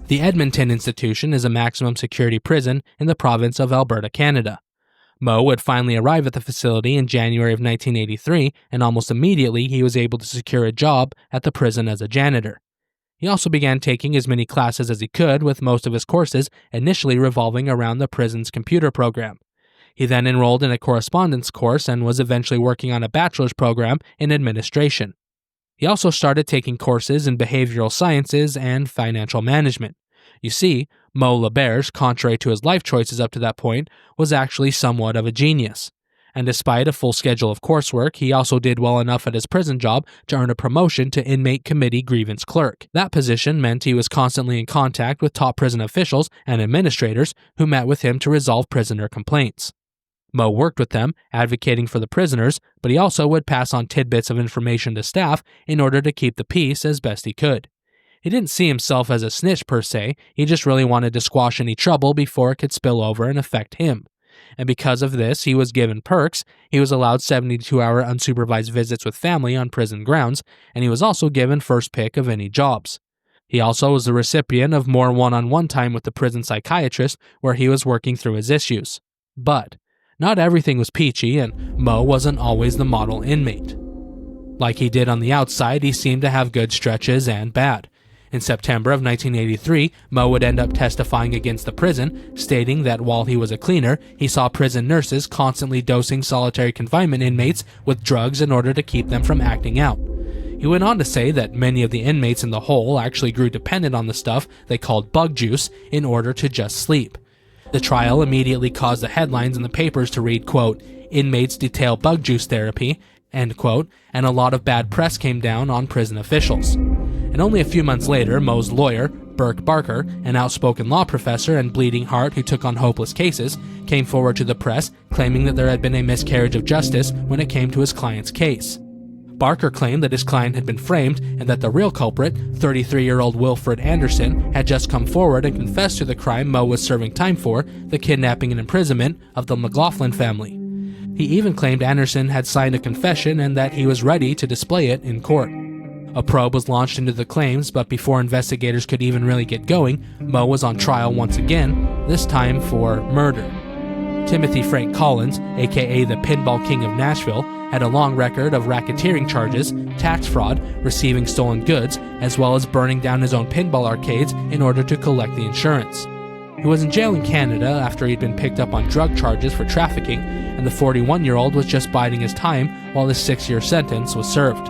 The Edmonton Institution is a maximum security prison in the province of Alberta, Canada. Mo would finally arrive at the facility in January of 1983, and almost immediately he was able to secure a job at the prison as a janitor. He also began taking as many classes as he could, with most of his courses initially revolving around the prison's computer program. He then enrolled in a correspondence course and was eventually working on a bachelor's program in administration. He also started taking courses in behavioral sciences and financial management. You see, Mo LeBerge, contrary to his life choices up to that point, was actually somewhat of a genius. And despite a full schedule of coursework, he also did well enough at his prison job to earn a promotion to inmate committee grievance clerk. That position meant he was constantly in contact with top prison officials and administrators who met with him to resolve prisoner complaints. Mo worked with them, advocating for the prisoners, but he also would pass on tidbits of information to staff in order to keep the peace as best he could. He didn't see himself as a snitch per se, he just really wanted to squash any trouble before it could spill over and affect him. And because of this, he was given perks. He was allowed 72-hour unsupervised visits with family on prison grounds, and he was also given first pick of any jobs. He also was the recipient of more one-on-one time with the prison psychiatrist, where he was working through his issues. But not everything was peachy, and Mo wasn't always the model inmate. Like he did on the outside, he seemed to have good stretches and bad. In September of 1983, Mo would end up testifying against the prison, stating that while he was a cleaner, he saw prison nurses constantly dosing solitary confinement inmates with drugs in order to keep them from acting out. He went on to say that many of the inmates in the hole actually grew dependent on the stuff they called bug juice in order to just sleep. The trial immediately caused the headlines in the papers to read, quote, "Inmates detail bug juice therapy," end quote, and a lot of bad press came down on prison officials. And only a few months later, Mo's lawyer, Burke Barker, an outspoken law professor and bleeding heart who took on hopeless cases, came forward to the press claiming that there had been a miscarriage of justice when it came to his client's case. Barker claimed that his client had been framed and that the real culprit, 33-year-old Wilfred Anderson, had just come forward and confessed to the crime Mo was serving time for, the kidnapping and imprisonment of the McLaughlin family. He even claimed Anderson had signed a confession and that he was ready to display it in court. A probe was launched into the claims, but before investigators could even really get going, Moe was on trial once again, this time for murder. Timothy Frank Collins, aka the Pinball King of Nashville, had a long record of racketeering charges, tax fraud, receiving stolen goods, as well as burning down his own pinball arcades in order to collect the insurance. He was in jail in Canada after he'd been picked up on drug charges for trafficking, and the 41-year-old was just biding his time while his 6-year sentence was served.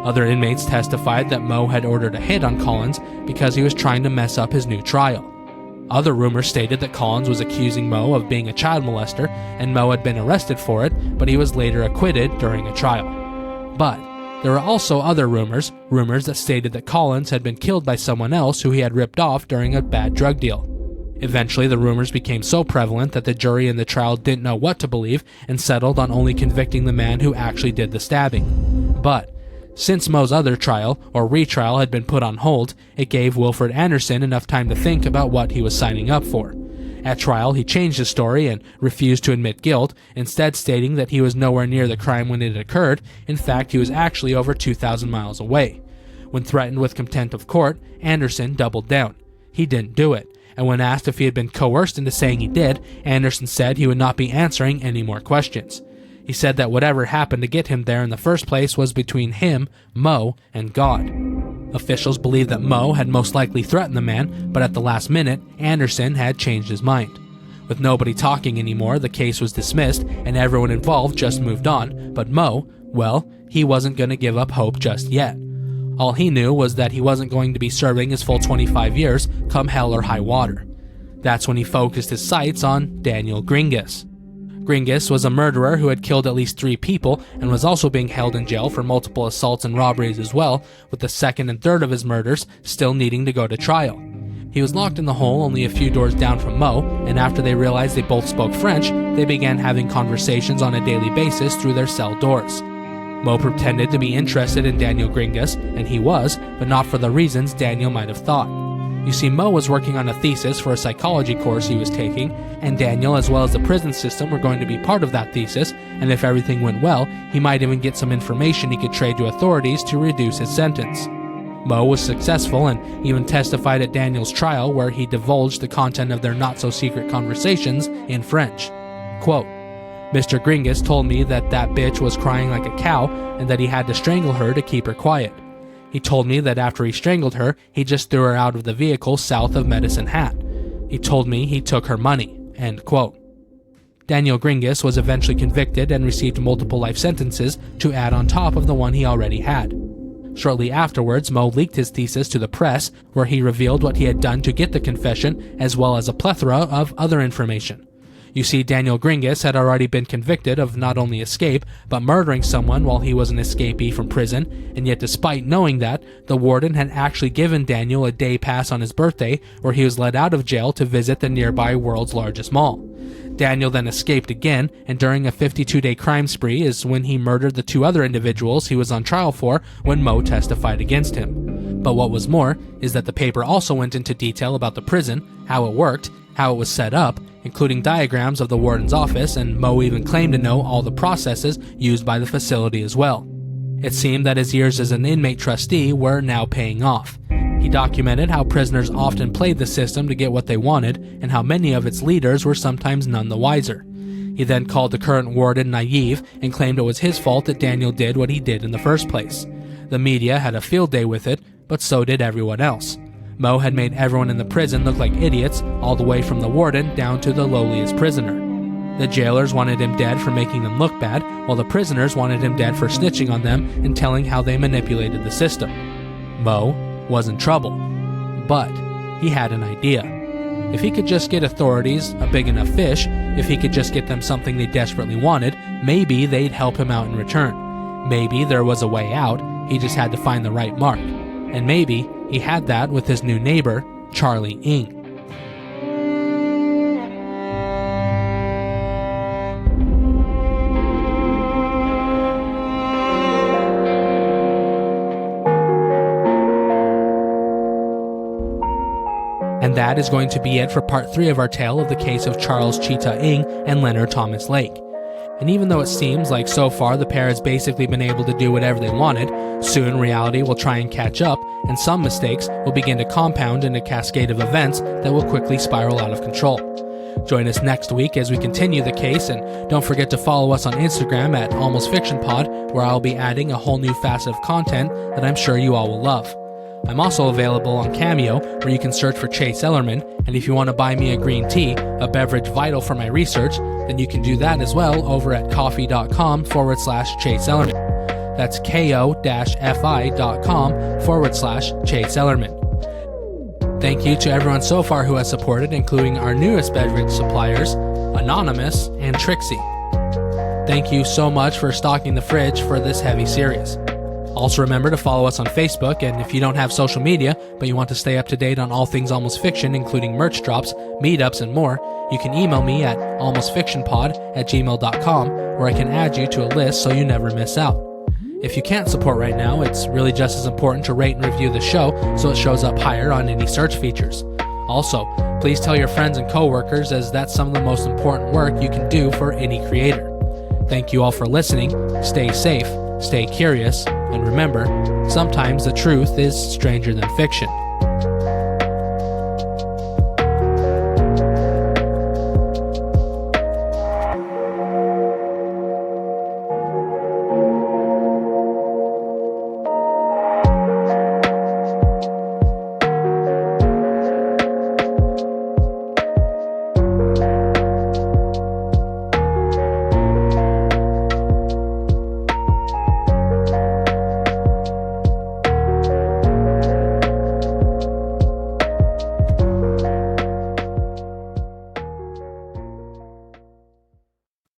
Other inmates testified that Moe had ordered a hit on Collins because he was trying to mess up his new trial. Other rumors stated that Collins was accusing Moe of being a child molester, and Moe had been arrested for it, but he was later acquitted during a trial. But there were also other rumors that stated that Collins had been killed by someone else who he had ripped off during a bad drug deal. Eventually, the rumors became so prevalent that the jury in the trial didn't know what to believe and settled on only convicting the man who actually did the stabbing. But since Moe's other trial, or retrial, had been put on hold, it gave Wilfred Anderson enough time to think about what he was signing up for. At trial, he changed his story and refused to admit guilt, instead stating that he was nowhere near the crime when it occurred. In fact, he was actually over 2,000 miles away. When threatened with contempt of court, Anderson doubled down. He didn't do it, and when asked if he had been coerced into saying he did, Anderson said he would not be answering any more questions. He said that whatever happened to get him there in the first place was between him, Moe, and God. Officials believed that Moe had most likely threatened the man, but at the last minute, Anderson had changed his mind. With nobody talking anymore, the case was dismissed, and everyone involved just moved on, but Moe, well, he wasn't going to give up hope just yet. All he knew was that he wasn't going to be serving his full 25 years, come hell or high water. That's when he focused his sights on Daniel Gringas. Gringas was a murderer who had killed at least 3 people and was also being held in jail for multiple assaults and robberies as well, with the second and third of his murders still needing to go to trial. He was locked in the hole only a few doors down from Moe, and after they realized they both spoke French, they began having conversations on a daily basis through their cell doors. Moe pretended to be interested in Daniel Gringas, and he was, but not for the reasons Daniel might have thought. You see, Moe was working on a thesis for a psychology course he was taking, and Daniel as well as the prison system were going to be part of that thesis, and if everything went well, he might even get some information he could trade to authorities to reduce his sentence. Moe was successful and even testified at Daniel's trial, where he divulged the content of their not-so-secret conversations in French. Quote, "Mr. Gringas told me that bitch was crying like a cow and that he had to strangle her to keep her quiet. He told me that after he strangled her, he just threw her out of the vehicle south of Medicine Hat. He told me he took her money." End quote. Daniel Gringas was eventually convicted and received multiple life sentences to add on top of the one he already had. Shortly afterwards, Moe leaked his thesis to the press, where he revealed what he had done to get the confession, as well as a plethora of other information. You see, Daniel Gringas had already been convicted of not only escape, but murdering someone while he was an escapee from prison, and yet despite knowing that, the warden had actually given Daniel a day pass on his birthday, where he was let out of jail to visit the nearby world's largest mall. Daniel then escaped again, and during a 52-day crime spree is when he murdered the 2 other individuals he was on trial for when Moe testified against him. But what was more is that the paper also went into detail about the prison, how it worked, how it was set up, including diagrams of the warden's office, and Moe even claimed to know all the processes used by the facility as well. It seemed that his years as an inmate trustee were now paying off. He documented how prisoners often played the system to get what they wanted, and how many of its leaders were sometimes none the wiser. He then called the current warden naive and claimed it was his fault that Daniel did what he did in the first place. The media had a field day with it, but so did everyone else. Moe had made everyone in the prison look like idiots, all the way from the warden down to the lowliest prisoner. The jailers wanted him dead for making them look bad, while the prisoners wanted him dead for snitching on them and telling how they manipulated the system. Moe was in trouble, but he had an idea. If he could just get authorities a big enough fish, if he could just get them something they desperately wanted, maybe they'd help him out in return. Maybe there was a way out, he just had to find the right mark. And maybe he had that with his new neighbor, Charlie Ng. And that is going to be it for part 3 of our tale of the case of Charles Cheetah Ng and Leonard Thomas Lake. And even though it seems like so far the pair has basically been able to do whatever they wanted, soon reality will try and catch up, and some mistakes will begin to compound into a cascade of events that will quickly spiral out of control. Join us next week as we continue the case, and don't forget to follow us on Instagram at almostfictionpod, where I'll be adding a whole new facet of content that I'm sure you all will love. I'm also available on Cameo, where you can search for Chase Ellerman, and if you want to buy me a green tea, a beverage vital for my research, then you can do that as well over at coffee.com/Chase Ellerman. That's ko-fi.com/Chase Ellerman. Thank you to everyone so far who has supported, including our newest beverage suppliers, Anonymous and Trixie. Thank you so much for stocking the fridge for this heavy series. Also remember to follow us on Facebook, and if you don't have social media, but you want to stay up to date on all things Almost Fiction, including merch drops, meetups, and more, you can email me at almostfictionpod@gmail.com, where I can add you to a list so you never miss out. If you can't support right now, it's really just as important to rate and review the show so it shows up higher on any search features. Also, please tell your friends and coworkers, as that's some of the most important work you can do for any creator. Thank you all for listening. Stay safe, stay curious, and remember, sometimes the truth is stranger than fiction.